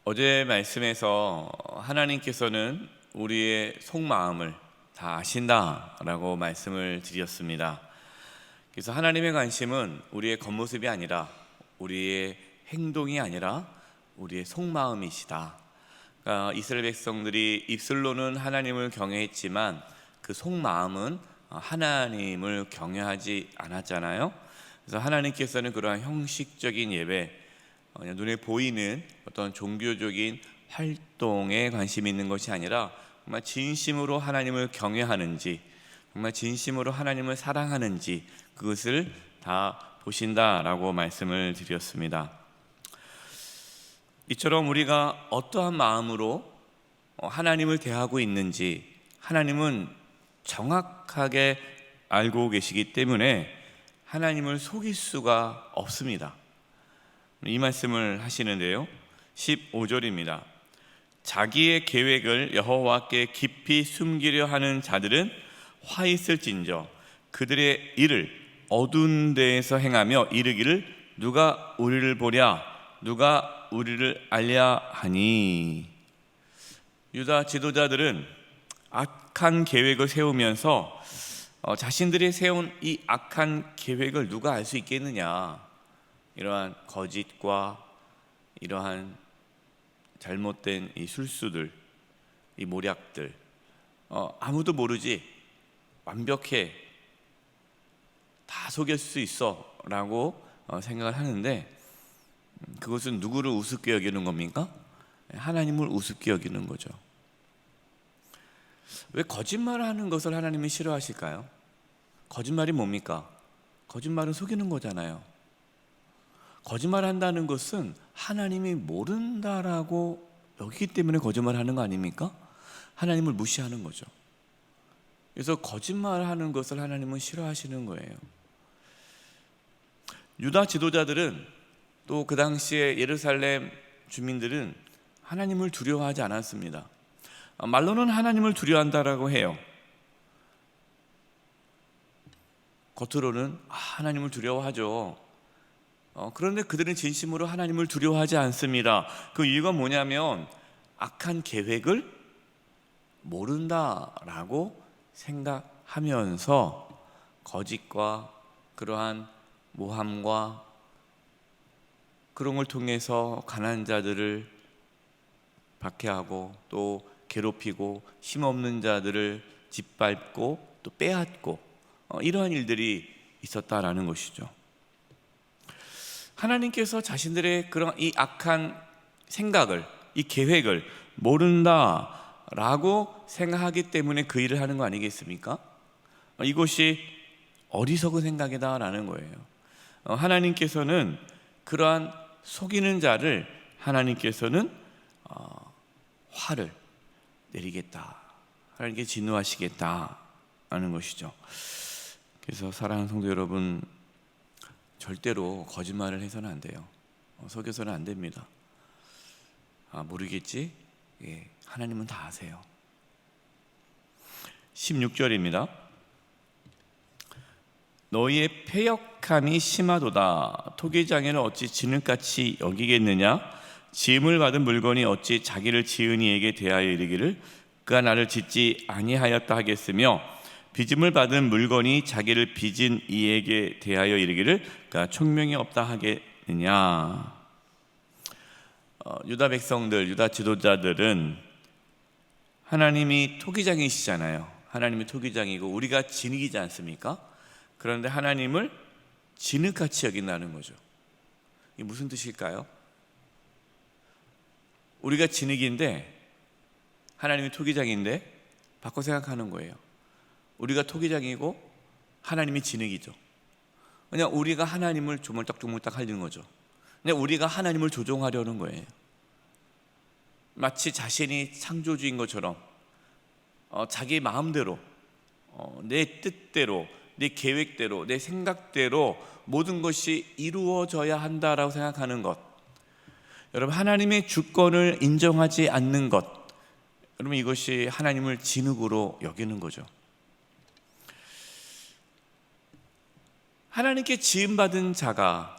어제 말씀에서 하나님께서는 우리의 속마음을 다 아신다라고 말씀을 드렸습니다. 그래서 하나님의 관심은 우리의 겉모습이 아니라 우리의 행동이 아니라 우리의 속마음이시다. 그러니까 이스라엘 백성들이 입술로는 하나님을 경외했지만 그 속마음은 하나님을 경외하지 않았잖아요. 그래서 하나님께서는 그러한 형식적인 예배, 그냥 눈에 보이는 어떤 종교적인 활동에 관심이 있는 것이 아니라 정말 진심으로 하나님을 경외하는지, 정말 진심으로 하나님을 사랑하는지 그것을 다 보신다라고 말씀을 드렸습니다. 이처럼 우리가 어떠한 마음으로 하나님을 대하고 있는지 하나님은 정확하게 알고 계시기 때문에 하나님을 속일 수가 없습니다. 이 말씀을 하시는데요, 15절입니다. 자기의 계획을 여호와께 깊이 숨기려 하는 자들은 화 있을진저 그들의 일을 어두운 데에서 행하며 이르기를 누가 우리를 보랴 누가 우리를 알랴 하니. 유다 지도자들은 악한 계획을 세우면서 자신들이 세운 이 악한 계획을 누가 알 수 있겠느냐, 이러한 거짓과 이러한 잘못된 이 술수들, 이 모략들, 아무도 모르지, 완벽해, 다 속일 수 있어 라고 생각을 하는데, 그것은 누구를 우습게 여기는 겁니까? 하나님을 우습게 여기는 거죠. 왜 거짓말을 하는 것을 하나님이 싫어하실까요? 거짓말이 뭡니까? 거짓말은 속이는 거잖아요. 거짓말한다는 것은 하나님이 모른다라고 여기기 때문에 거짓말하는 거 아닙니까? 하나님을 무시하는 거죠. 그래서 거짓말하는 것을 하나님은 싫어하시는 거예요. 유다 지도자들은 또 그 당시에 예루살렘 주민들은 하나님을 두려워하지 않았습니다. 말로는 하나님을 두려워한다라고 해요. 겉으로는 하나님을 두려워하죠. 그런데 그들은 진심으로 하나님을 두려워하지 않습니다. 그 이유가 뭐냐면 악한 계획을 모른다라고 생각하면서 거짓과 그러한 모함과 그런 걸 통해서 가난한 자들을 박해하고 또 괴롭히고 힘없는 자들을 짓밟고 또 빼앗고 이러한 일들이 있었다라는 것이죠. 하나님께서 자신들의 그런 이 악한 생각을, 이 계획을 모른다라고 생각하기 때문에 그 일을 하는 거 아니겠습니까? 이것이 어리석은 생각이다라는 거예요. 하나님께서는 그러한 속이는 자를 하나님께서는 화를 내리겠다, 하나님께 진노하시겠다라는 것이죠. 그래서 사랑하는 성도 여러분, 절대로 거짓말을 해서는 안 돼요. 속여서는 안 됩니다. 모르겠지? 예, 하나님은 다 아세요. 16절입니다. 너희의 패역함이 심하도다. 토기장애를 어찌 진흙같이 여기겠느냐? 지음을 받은 물건이 어찌 자기를 지은 이에게 대하여 이르기를 그가 나를 짓지 아니하였다 하겠으며 빚음을 받은 물건이 자기를 빚은 이에게 대하여 이르기를 그가 총명이 없다 하겠느냐. 유다 백성들, 유다 지도자들은 하나님이 토기장이시잖아요. 하나님이 토기장이고 우리가 진흙이지 않습니까? 그런데 하나님을 진흙같이 여긴다는 거죠. 이게 무슨 뜻일까요? 우리가 진흙인데 하나님이 토기장인데 바꿔 생각하는 거예요. 우리가 토기장이고 하나님이 진흙이죠. 그냥 우리가 하나님을 조물딱조물딱 하려는 거죠. 그냥 우리가 하나님을 조종하려는 거예요. 마치 자신이 창조주인 것처럼 자기 마음대로, 내 뜻대로, 내 계획대로, 내 생각대로 모든 것이 이루어져야 한다라고 생각하는 것. 여러분, 하나님의 주권을 인정하지 않는 것, 여러분, 이것이 하나님을 진흙으로 여기는 거죠. 하나님께 지음받은 자가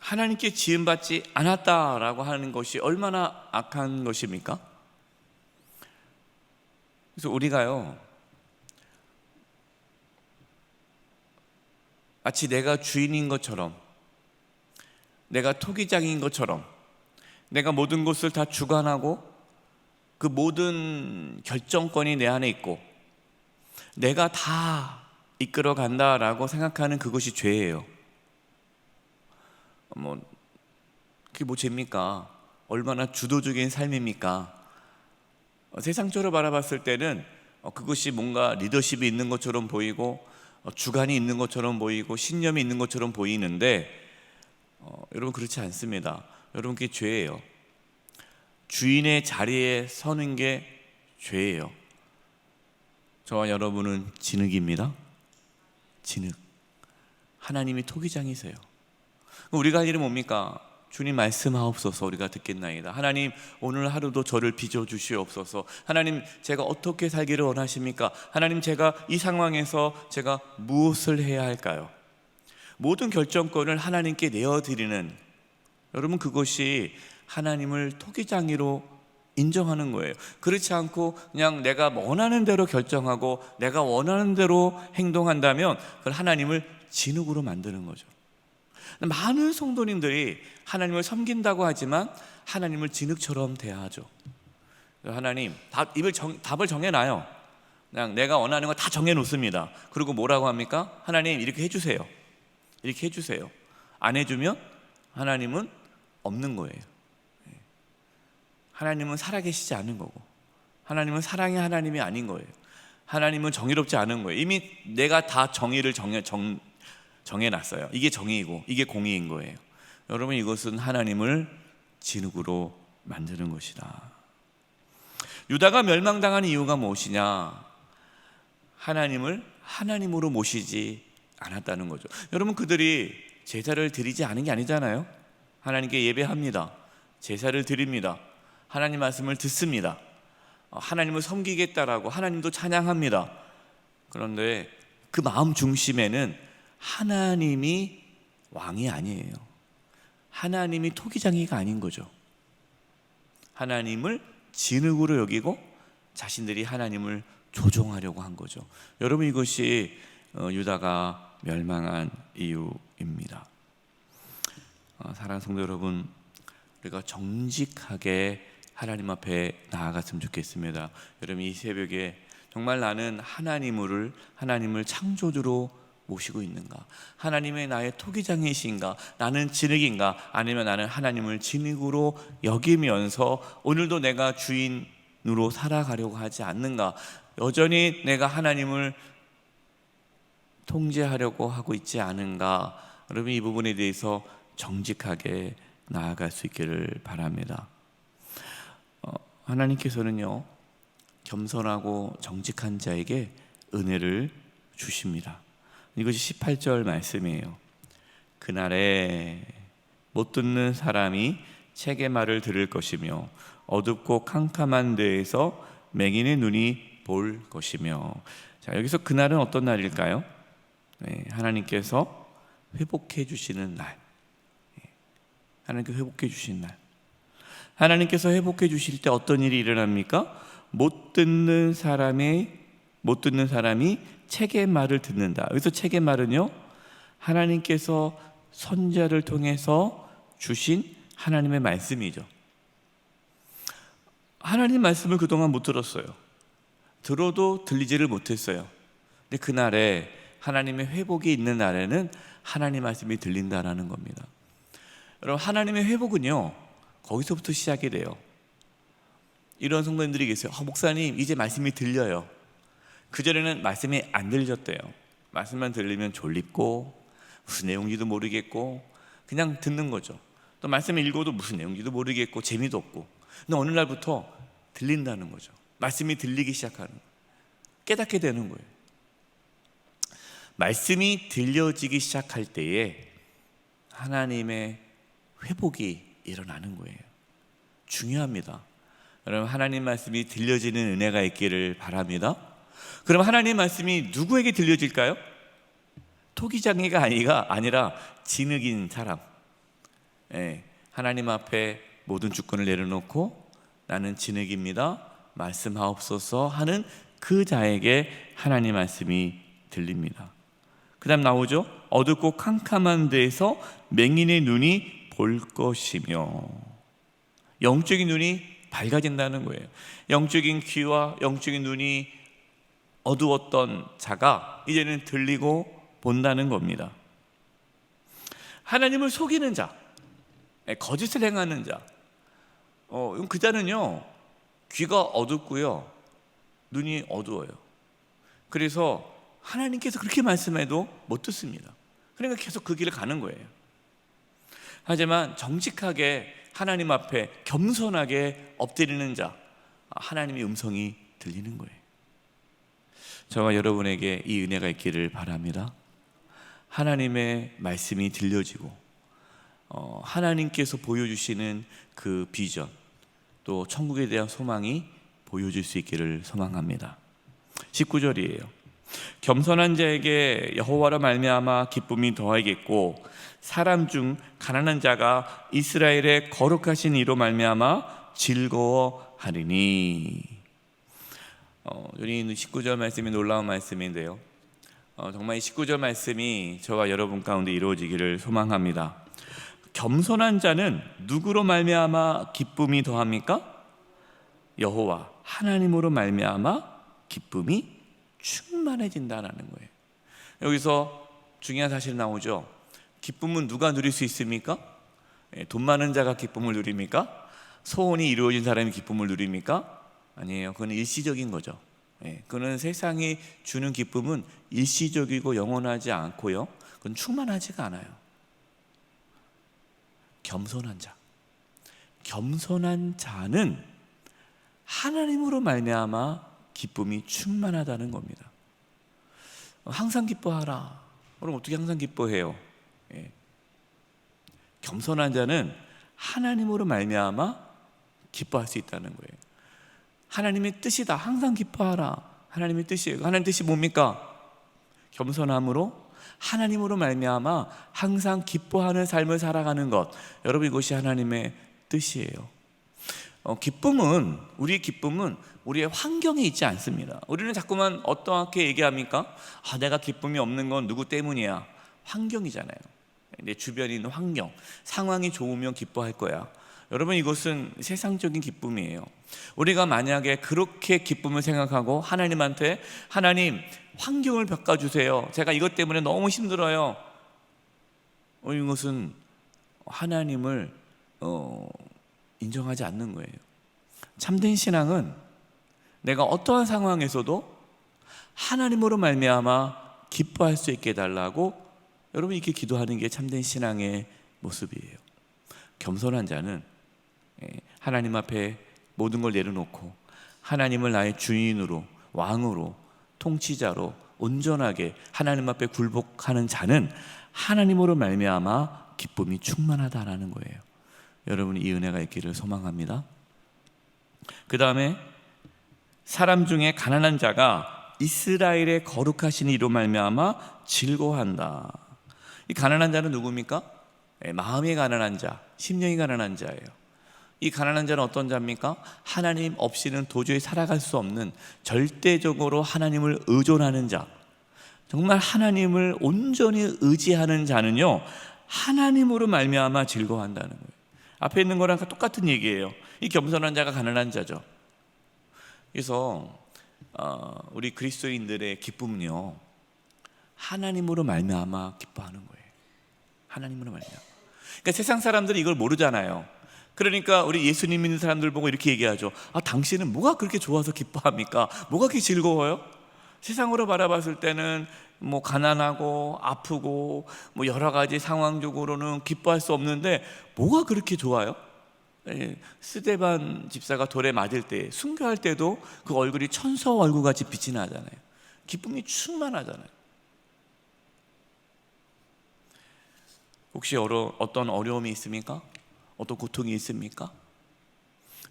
하나님께 지음받지 않았다라고 하는 것이 얼마나 악한 것입니까? 그래서 우리가요, 마치 내가 주인인 것처럼, 내가 토기장인 것처럼, 내가 모든 것을 다 주관하고 그 모든 결정권이 내 안에 있고 내가 다 이끌어 간다라고 생각하는 그것이 죄예요. 그게 뭐 죄입니까? 얼마나 주도적인 삶입니까? 세상적으로 바라봤을 때는 그것이 뭔가 리더십이 있는 것처럼 보이고 주관이 있는 것처럼 보이고 신념이 있는 것처럼 보이는데 여러분, 그렇지 않습니다. 여러분, 그게 죄예요. 주인의 자리에 서는 게 죄예요. 저와 여러분은 진흙입니다. 진흙. 하나님이 토기장이세요. 우리가 할 일은 뭡니까? 주님 말씀하옵소서. 우리가 듣겠나이다. 하나님, 오늘 하루도 저를 빚어주시옵소서. 하나님, 제가 어떻게 살기를 원하십니까? 하나님, 제가 이 상황에서 제가 무엇을 해야 할까요? 모든 결정권을 하나님께 내어드리는, 여러분, 그것이 하나님을 토기장이로 인정하는 거예요. 그렇지 않고 그냥 내가 원하는 대로 결정하고 내가 원하는 대로 행동한다면 그걸 하나님을 진흙으로 만드는 거죠. 많은 성도님들이 하나님을 섬긴다고 하지만 하나님을 진흙처럼 대하죠. 하나님, 답을 정해놔요. 그냥 내가 원하는 거 다 정해놓습니다. 그리고 뭐라고 합니까? 하나님, 이렇게 해주세요. 이렇게 해주세요. 안 해주면 하나님은 없는 거예요. 하나님은 살아계시지 않은 거고, 하나님은 사랑의 하나님이 아닌 거예요. 하나님은 정의롭지 않은 거예요. 이미 내가 다 정의를 정해놨어요. 이게 정의이고 이게 공의인 거예요. 여러분, 이것은 하나님을 진흙으로 만드는 것이다. 유다가 멸망당한 이유가 무엇이냐? 하나님을 하나님으로 모시지 않았다는 거죠. 여러분, 그들이 제사를 드리지 않은 게 아니잖아요. 하나님께 예배합니다. 제사를 드립니다. 하나님 말씀을 듣습니다. 하나님을 섬기겠다라고 하나님도 찬양합니다. 그런데 그 마음 중심에는 하나님이 왕이 아니에요. 하나님이 토기장이가 아닌 거죠. 하나님을 진흙으로 여기고 자신들이 하나님을 조종하려고 한 거죠. 여러분, 이것이 유다가 멸망한 이유입니다. 사랑하는 성도 여러분, 우리가 정직하게 하나님 앞에 나아갔으면 좋겠습니다. 여러분, 이 새벽에 정말 나는 하나님을 창조주로 모시고 있는가? 하나님의 나의 토기장이신가? 나는 진흙인가? 아니면 나는 하나님을 진흙으로 여기면서 오늘도 내가 주인으로 살아가려고 하지 않는가? 여전히 내가 하나님을 통제하려고 하고 있지 않은가? 여러분, 이 부분에 대해서 정직하게 나아갈 수 있기를 바랍니다. 하나님께서는요, 겸손하고 정직한 자에게 은혜를 주십니다. 이것이 18절 말씀이에요. 그날에 못 듣는 사람이 책의 말을 들을 것이며 어둡고 캄캄한 데에서 맹인의 눈이 볼 것이며. 자, 여기서 그날은 어떤 날일까요? 하나님께서 회복해 주시는 날. 하나님께서 회복해 주신 날. 하나님께서 회복해 주실 때 어떤 일이 일어납니까? 못 듣는 사람이 책의 말을 듣는다. 여기서 책의 말은요, 하나님께서 선지자를 통해서 주신 하나님의 말씀이죠. 하나님 말씀을 그동안 못 들었어요. 들어도 들리지를 못했어요. 근데 그날에 하나님의 회복이 있는 날에는 하나님 말씀이 들린다라는 겁니다. 여러분, 하나님의 회복은요, 거기서부터 시작이 돼요. 이런 성도님들이 계세요. 목사님, 이제 말씀이 들려요. 그전에는 말씀이 안 들렸대요. 말씀만 들리면 졸립고 무슨 내용인지도 모르겠고 그냥 듣는 거죠. 또 말씀을 읽어도 무슨 내용인지도 모르겠고 재미도 없고. 근데 어느 날부터 들린다는 거죠. 말씀이 들리기 시작하는 거예요. 깨닫게 되는 거예요. 말씀이 들려지기 시작할 때에 하나님의 회복이 일어나는 거예요. 중요합니다. 여러분, 하나님 말씀이 들려지는 은혜가 있기를 바랍니다. 그럼 하나님 말씀이 누구에게 들려질까요? 토기장이가 아니라 진흙인 사람, 하나님 앞에 모든 주권을 내려놓고 나는 진흙입니다, 말씀하옵소서 하는 그 자에게 하나님 말씀이 들립니다. 그 다음 나오죠. 어둡고 캄캄한 데에서 맹인의 눈이 볼 것이며, 영적인 눈이 밝아진다는 거예요. 영적인 귀와 영적인 눈이 어두웠던 자가 이제는 들리고 본다는 겁니다. 하나님을 속이는 자, 거짓을 행하는 자, 그 자는요 귀가 어둡고요 눈이 어두워요. 그래서 하나님께서 그렇게 말씀해도 못 듣습니다. 그러니까 계속 그 길을 가는 거예요. 하지만 정직하게 하나님 앞에 겸손하게 엎드리는 자, 하나님의 음성이 들리는 거예요. 저와 여러분에게 이 은혜가 있기를 바랍니다. 하나님의 말씀이 들려지고 하나님께서 보여주시는 그 비전, 또 천국에 대한 소망이 보여질 수 있기를 소망합니다. 19절이에요. 겸손한 자에게 여호와로 말미암아 기쁨이 더하겠고 사람 중 가난한 자가 이스라엘의 거룩하신 이로 말미암아 즐거워하리니. 여기 19절 말씀이 놀라운 말씀인데요, 정말 이 19절 말씀이 저와 여러분 가운데 이루어지기를 소망합니다. 겸손한 자는 누구로 말미암아 기쁨이 더합니까? 여호와 하나님으로 말미암아 기쁨이 충만해진다는 거예요. 여기서 중요한 사실이 나오죠. 기쁨은 누가 누릴 수 있습니까? 돈 많은 자가 기쁨을 누립니까? 소원이 이루어진 사람이 기쁨을 누립니까? 아니에요. 그건 일시적인 거죠. 그는 세상이 주는 기쁨은 일시적이고 영원하지 않고요, 그건 충만하지가 않아요. 겸손한 자, 겸손한 자는 하나님으로 말미암아 기쁨이 충만하다는 겁니다. 항상 기뻐하라. 그럼 어떻게 항상 기뻐해요? 겸손한 자는 하나님으로 말미암아 기뻐할 수 있다는 거예요. 하나님의 뜻이다. 항상 기뻐하라. 하나님의 뜻이에요. 하나님의 뜻이 뭡니까? 겸손함으로 하나님으로 말미암아 항상 기뻐하는 삶을 살아가는 것. 여러분, 이것이 하나님의 뜻이에요. 기쁨은, 우리의 기쁨은 우리의 환경에 있지 않습니다. 우리는 자꾸만 어떻게 얘기합니까? 내가 기쁨이 없는 건 누구 때문이야? 환경이잖아요. 내 주변에 있는 환경, 상황이 좋으면 기뻐할 거야. 여러분, 이것은 세상적인 기쁨이에요. 우리가 만약에 그렇게 기쁨을 생각하고 하나님한테, 하나님 환경을 바꿔주세요, 제가 이것 때문에 너무 힘들어요, 이것은 하나님을 인정하지 않는 거예요. 참된 신앙은 내가 어떠한 상황에서도 하나님으로 말미암아 기뻐할 수 있게 해달라고, 여러분, 이렇게 기도하는 게 참된 신앙의 모습이에요. 겸손한 자는 하나님 앞에 모든 걸 내려놓고 하나님을 나의 주인으로, 왕으로, 통치자로 온전하게 하나님 앞에 굴복하는 자는 하나님으로 말미암아 기쁨이 충만하다라는 거예요. 여러분, 이 은혜가 있기를 소망합니다. 그 다음에 사람 중에 가난한 자가 이스라엘의 거룩하신 이로 말미암아 즐거워한다. 이 가난한 자는 누굽니까? 마음이 가난한 자, 심령이 가난한 자예요. 이 가난한 자는 어떤 자입니까? 하나님 없이는 도저히 살아갈 수 없는, 절대적으로 하나님을 의존하는 자, 정말 하나님을 온전히 의지하는 자는요, 하나님으로 말미암아 즐거워한다는 거예요. 앞에 있는 거랑 똑같은 얘기예요. 이 겸손한 자가 가난한 자죠. 그래서 우리 그리스도인들의 기쁨은요, 하나님으로 말미암아 기뻐하는 거예요. 하나님으로 말미암아. 그러니까 세상 사람들이 이걸 모르잖아요. 그러니까 우리 예수님 믿는 사람들 보고 이렇게 얘기하죠. 당신은 뭐가 그렇게 좋아서 기뻐합니까? 뭐가 그렇게 즐거워요? 세상으로 바라봤을 때는 뭐 가난하고 아프고 뭐 여러 가지 상황적으로는 기뻐할 수 없는데 뭐가 그렇게 좋아요? 스데반 집사가 돌에 맞을 때, 순교할 때도 그 얼굴이 천사 얼굴같이 빛이 나잖아요. 기쁨이 충만하잖아요. 혹시 어떤 어려움이 있습니까? 어떤 고통이 있습니까?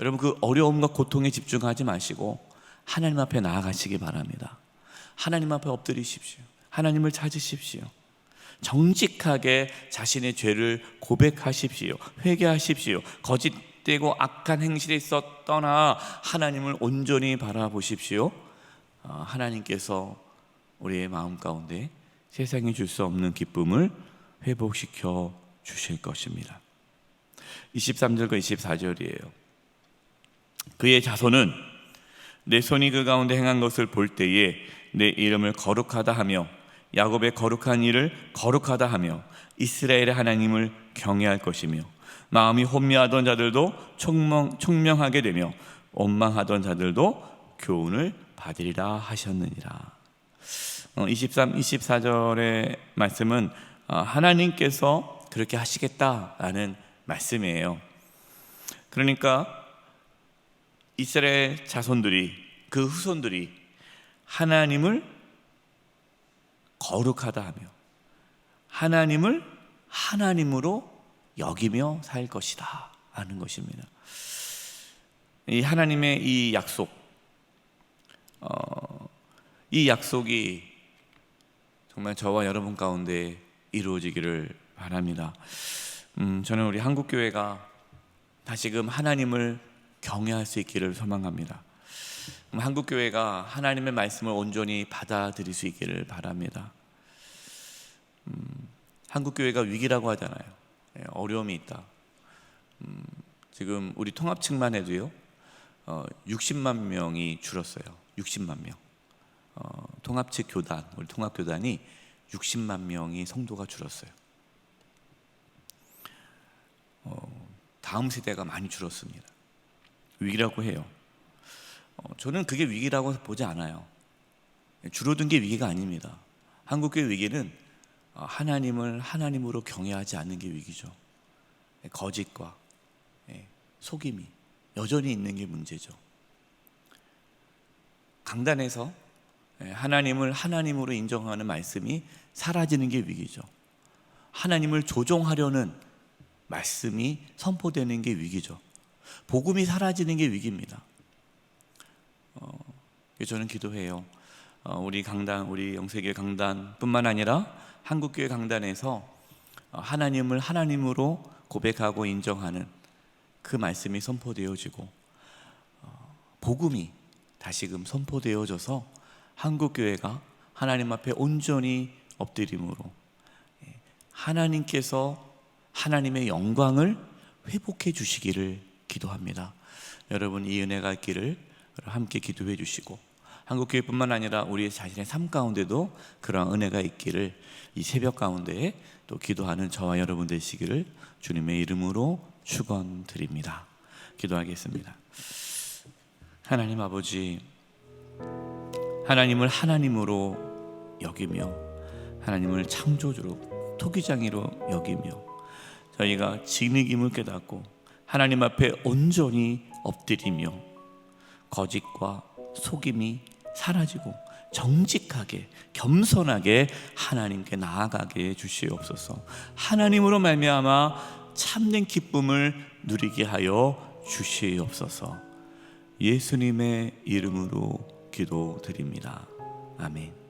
여러분, 그 어려움과 고통에 집중하지 마시고 하나님 앞에 나아가시기 바랍니다. 하나님 앞에 엎드리십시오. 하나님을 찾으십시오. 정직하게 자신의 죄를 고백하십시오. 회개하십시오. 거짓되고 악한 행실에서 떠나 하나님을 온전히 바라보십시오. 하나님께서 우리의 마음 가운데 세상이 줄 수 없는 기쁨을 회복시켜 주실 것입니다. 23절과 24절이에요. 그의 자손은 내 손이 그 가운데 행한 것을 볼 때에 내 이름을 거룩하다 하며 야곱의 거룩한 일을 거룩하다 하며 이스라엘의 하나님을 경외할 것이며 마음이 혼미하던 자들도 총명하게 되며 원망하던 자들도 교훈을 받으리라 하셨느니라. 23, 24절의 말씀은 하나님께서 그렇게 하시겠다라는 말씀이에요. 그러니까 이스라엘 자손들이, 그 후손들이 하나님을 거룩하다 하며 하나님을 하나님으로 여기며 살 것이다 하는 것입니다. 이 하나님의 이 약속, 이 약속이 정말 저와 여러분 가운데 이루어지기를 바랍니다. 저는 우리 한국교회가 다시금 하나님을 경외할 수 있기를 소망합니다. 한국교회가 하나님의 말씀을 온전히 받아들일 수 있기를 바랍니다. 한국교회가 위기라고 하잖아요. 어려움이 있다. 지금 우리 통합측만 해도요 60만 명이 줄었어요. 60만 명. 통합측 교단, 우리 통합교단이 60만 명이 성도가 줄었어요. 다음 세대가 많이 줄었습니다. 위기라고 해요. 저는 그게 위기라고 보지 않아요. 줄어든 게 위기가 아닙니다. 한국교회 위기는 하나님을 하나님으로 경외하지 않는 게 위기죠. 거짓과 속임이 여전히 있는 게 문제죠. 강단에서 하나님을 하나님으로 인정하는 말씀이 사라지는 게 위기죠. 하나님을 조종하려는 말씀이 선포되는 게 위기죠. 복음이 사라지는 게 위기입니다. 저는 기도해요. 우리 강단, 우리 영세교회 강단뿐만 아니라 한국교회 강단에서 하나님을 하나님으로 고백하고 인정하는 그 말씀이 선포되어지고 복음이 다시금 선포되어져서 한국교회가 하나님 앞에 온전히 엎드림으로 하나님께서 하나님의 영광을 회복해 주시기를 기도합니다. 여러분 이 은혜가 있기를 함께 기도해 주시고 한국교회뿐만 아니라 우리 자신의 삶 가운데도 그러한 은혜가 있기를 이 새벽 가운데 또 기도하는 저와 여러분 되시기를 주님의 이름으로 축원드립니다. 기도하겠습니다. 하나님 아버지, 하나님을 하나님으로 여기며 하나님을 창조주로 토기장이로 여기며 저희가 진흙임을 깨닫고 하나님 앞에 온전히 엎드리며 거짓과 속임이 사라지고 정직하게 겸손하게 하나님께 나아가게 해주시옵소서. 하나님으로 말미암아 참된 기쁨을 누리게 하여 주시옵소서. 예수님의 이름으로 기도드립니다. 아멘.